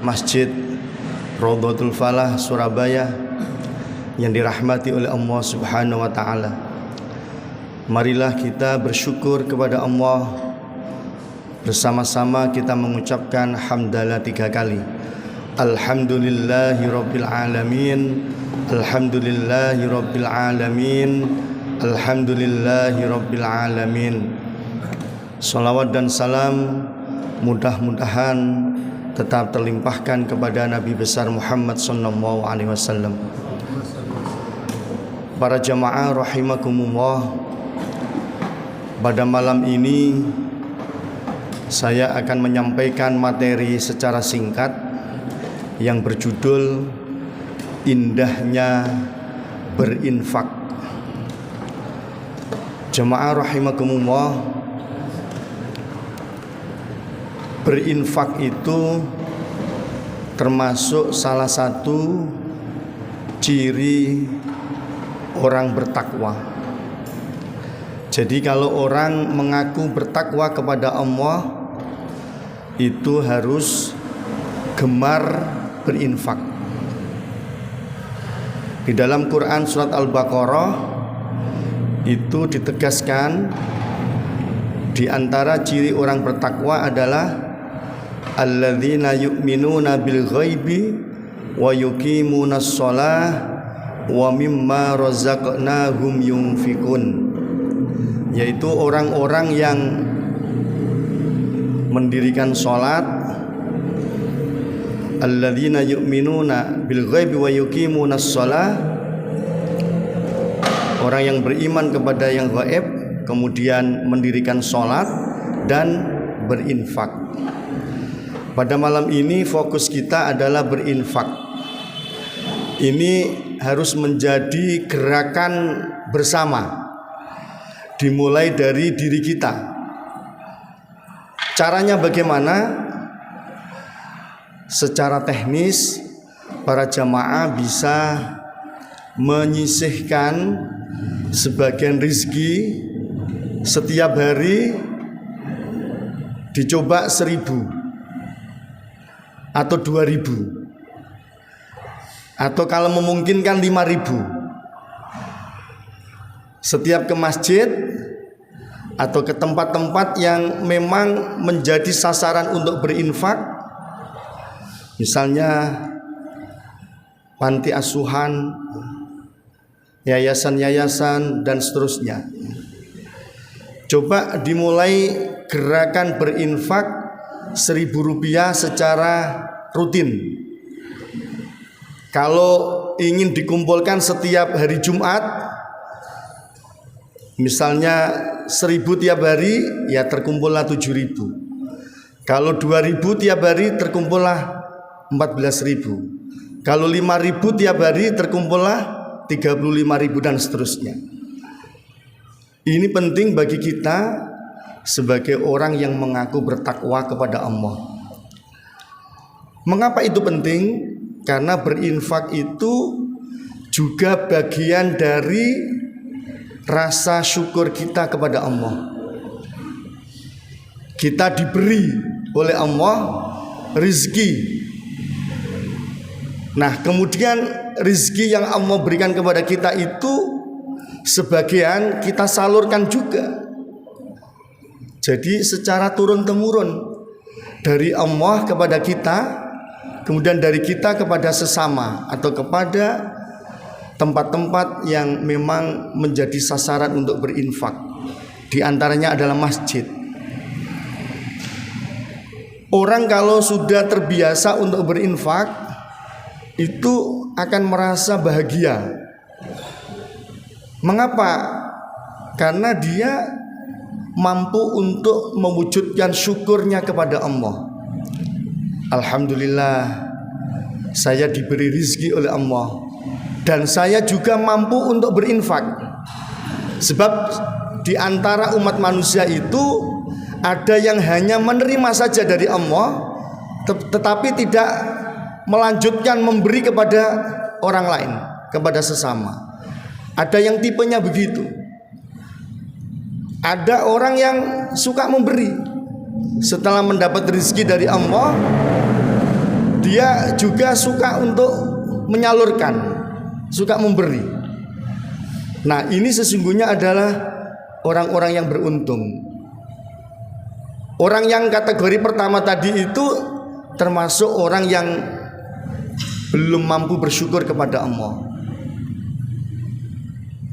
Masjid Raudhatul Falah Surabaya yang dirahmati oleh Allah Subhanahu wa taala. Marilah kita bersyukur kepada Allah. Bersama-sama kita mengucapkan hamdalah 3 kali. Alhamdulillahirabbil alamin. Alhamdulillahirabbil alamin. Alhamdulillahirabbil alamin. Salawat dan salam mudah-mudahan tetap terlimpahkan kepada Nabi besar Muhammad sallallahu alaihi wasallam. Para jamaah rahimakumullah, pada malam ini saya akan menyampaikan materi secara singkat yang berjudul Indahnya Berinfak. Jamaah rahimakumullah, berinfak itu termasuk salah satu ciri orang bertakwa. Jadi kalau orang mengaku bertakwa kepada Allah, itu harus gemar berinfak. Di dalam Quran surat Al-Baqarah itu ditegaskan di antara ciri orang bertakwa adalah alladzina yu'minuna bil ghaibi wa yuqimunas shalah wa mimma razaqnahum yunfikun, yaitu orang-orang yang mendirikan salat, alladzina yu'minuna bil ghaibi wa yuqimunas shalah, orang yang beriman kepada yang gaib kemudian mendirikan salat dan berinfak. Pada malam ini fokus kita adalah berinfak. Ini harus menjadi gerakan bersama, dimulai dari diri kita. Caranya bagaimana? Secara teknis para jamaah bisa menyisihkan sebagian rizki setiap hari, dicoba 1.000 atau 2.000, atau kalau memungkinkan 5.000. Setiap ke masjid atau ke tempat-tempat yang memang menjadi sasaran untuk berinfak, misalnya panti asuhan, yayasan-yayasan dan seterusnya. Coba dimulai gerakan berinfak Rp1.000 secara rutin. Kalau ingin dikumpulkan setiap hari Jumat, misalnya 1.000 tiap hari, ya terkumpullah 7.000. Kalau 2.000 tiap hari terkumpullah 14.000. Kalau 5.000 tiap hari terkumpullah 35.000 dan seterusnya. Ini penting bagi kita sebagai orang yang mengaku bertakwa kepada Allah. Mengapa itu penting? Karena berinfak itu juga bagian dari rasa syukur kita kepada Allah. Kita diberi oleh Allah rizki. Nah, kemudian rizki yang Allah berikan kepada kita itu sebagian kita salurkan juga. Jadi secara turun-temurun dari Allah kepada kita, kemudian dari kita kepada sesama atau kepada tempat-tempat yang memang menjadi sasaran untuk berinfak. Di antaranya adalah masjid. Orang kalau sudah terbiasa untuk berinfak, itu akan merasa bahagia. Mengapa? Karena dia mampu untuk mewujudkan syukurnya kepada Allah. Alhamdulillah, saya diberi rizki oleh Allah, dan saya juga mampu untuk berinfak. Sebab di antara umat manusia itu ada yang hanya menerima saja dari Allah, tetapi tidak melanjutkan memberi kepada orang lain, kepada sesama. Ada yang tipenya begitu. Ada orang yang suka memberi. Setelah mendapat rezeki dari Allah, dia juga suka untuk menyalurkan, suka memberi. Nah, ini sesungguhnya adalah orang-orang yang beruntung. Orang yang kategori pertama tadi itu termasuk orang yang belum mampu bersyukur kepada Allah.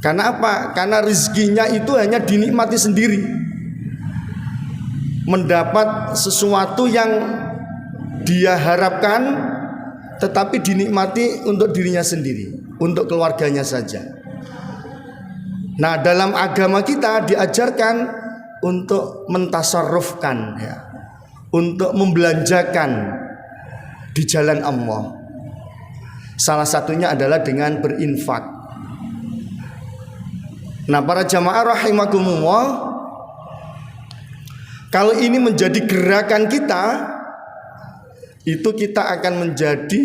Karena apa? Karena rezekinya itu hanya dinikmati sendiri. Mendapat sesuatu yang dia harapkan, tetapi dinikmati untuk dirinya sendiri, untuk keluarganya saja. Nah, dalam agama kita diajarkan untuk mentasarrufkan, ya, untuk membelanjakan di jalan Allah. Salah satunya adalah dengan berinfak. Nah, para jamaah rahimakumullah, kalau ini menjadi gerakan kita, itu kita akan menjadi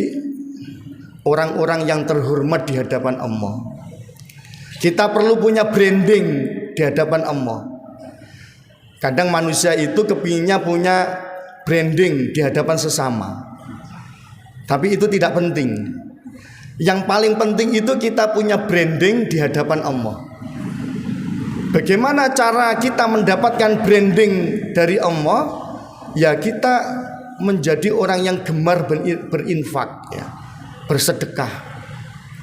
orang-orang yang terhormat di hadapan Allah. Kita perlu punya branding di hadapan Allah. Kadang manusia itu kepinginnya punya branding di hadapan sesama, tapi itu tidak penting. Yang paling penting itu kita punya branding di hadapan Allah. Bagaimana cara kita mendapatkan branding dari Allah? Ya, kita menjadi orang yang gemar berinfak, ya, bersedekah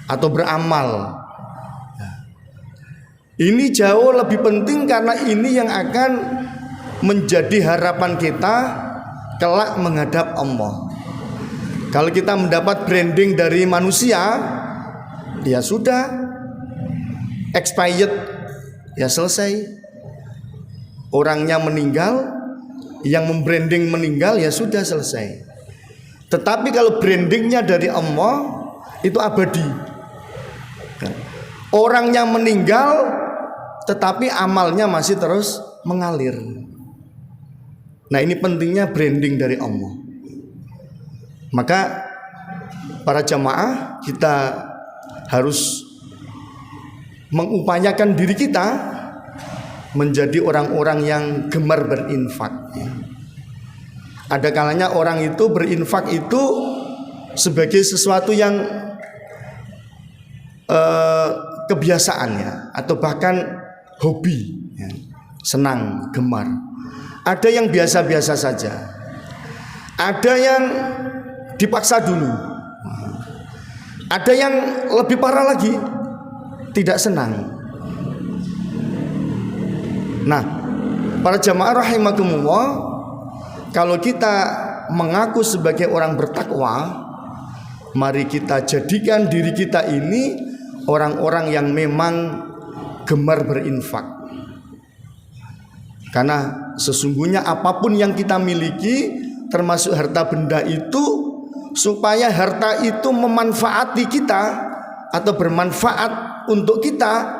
atau beramal. Ini jauh lebih penting karena ini yang akan menjadi harapan kita kelak menghadap Allah. Kalau kita mendapat branding dari manusia, ya sudah, expired, ya selesai. Orangnya meninggal, yang membranding meninggal, ya sudah selesai. Tetapi kalau brandingnya dari Allah, itu abadi. Orangnya meninggal, tetapi amalnya masih terus mengalir. Nah, ini pentingnya branding dari Allah. Maka para jamaah, kita harus mengupayakan diri kita menjadi orang-orang yang gemar berinfak. Ada kalanya orang itu berinfak itu sebagai sesuatu yang kebiasaan, ya, atau bahkan hobi, ya, senang, gemar. Ada yang biasa-biasa saja, ada yang dipaksa dulu, ada yang lebih parah lagi, tidak senang. Nah, para jamaah rahimakumullah, kalau kita mengaku sebagai orang bertakwa, mari kita jadikan diri kita ini orang-orang yang memang gemar berinfak. Karena sesungguhnya apapun yang kita miliki, termasuk harta benda itu, supaya harta itu memanfaati kita atau bermanfaat untuk kita,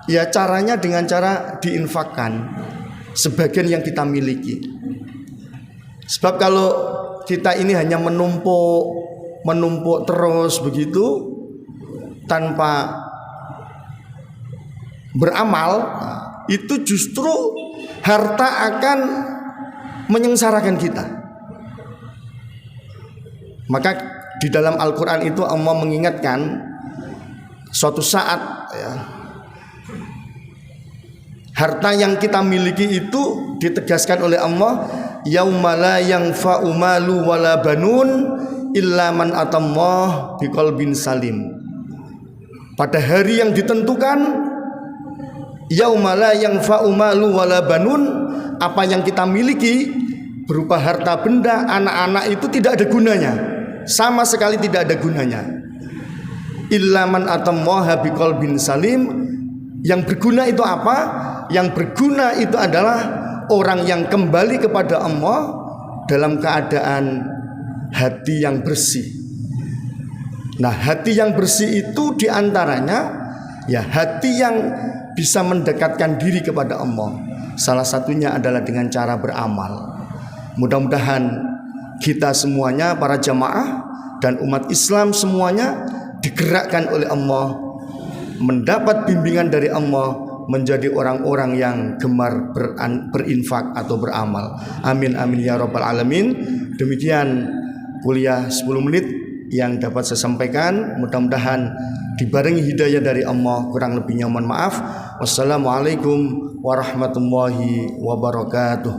ya caranya dengan cara diinfakkan sebagian yang kita miliki. Sebab kalau kita ini hanya menumpuk terus begitu tanpa beramal, itu justru harta akan menyengsarakan kita. Maka di dalam Al-Quran itu Allah mengingatkan suatu saat, ya, harta yang kita miliki itu ditegaskan oleh Allah, yauma la yanfa'u malu wala banun illa man atallah biqalbin salim. Pada hari yang ditentukan, yauma la yanfa'u malu wala banun, apa yang kita miliki berupa harta benda, anak-anak itu tidak ada gunanya, sama sekali tidak ada gunanya. Illa man atallaha biqalbin salim. Yang berguna itu apa? Yang berguna itu adalah orang yang kembali kepada Allah dalam keadaan hati yang bersih. Nah, hati yang bersih itu diantaranya, ya, hati yang bisa mendekatkan diri kepada Allah. Salah satunya adalah dengan cara beramal. Mudah-mudahan kita semuanya, para jamaah dan umat Islam semuanya, digerakkan oleh Allah, mendapat bimbingan dari Allah, menjadi orang-orang yang gemar berinfak atau beramal. Amin amin ya rabbal alamin. Demikian kuliah 10 menit yang dapat saya sampaikan. Mudah-mudahan dibarengi hidayah dari Allah. Kurang lebihnya mohon maaf. Wassalamualaikum warahmatullahi wabarakatuh.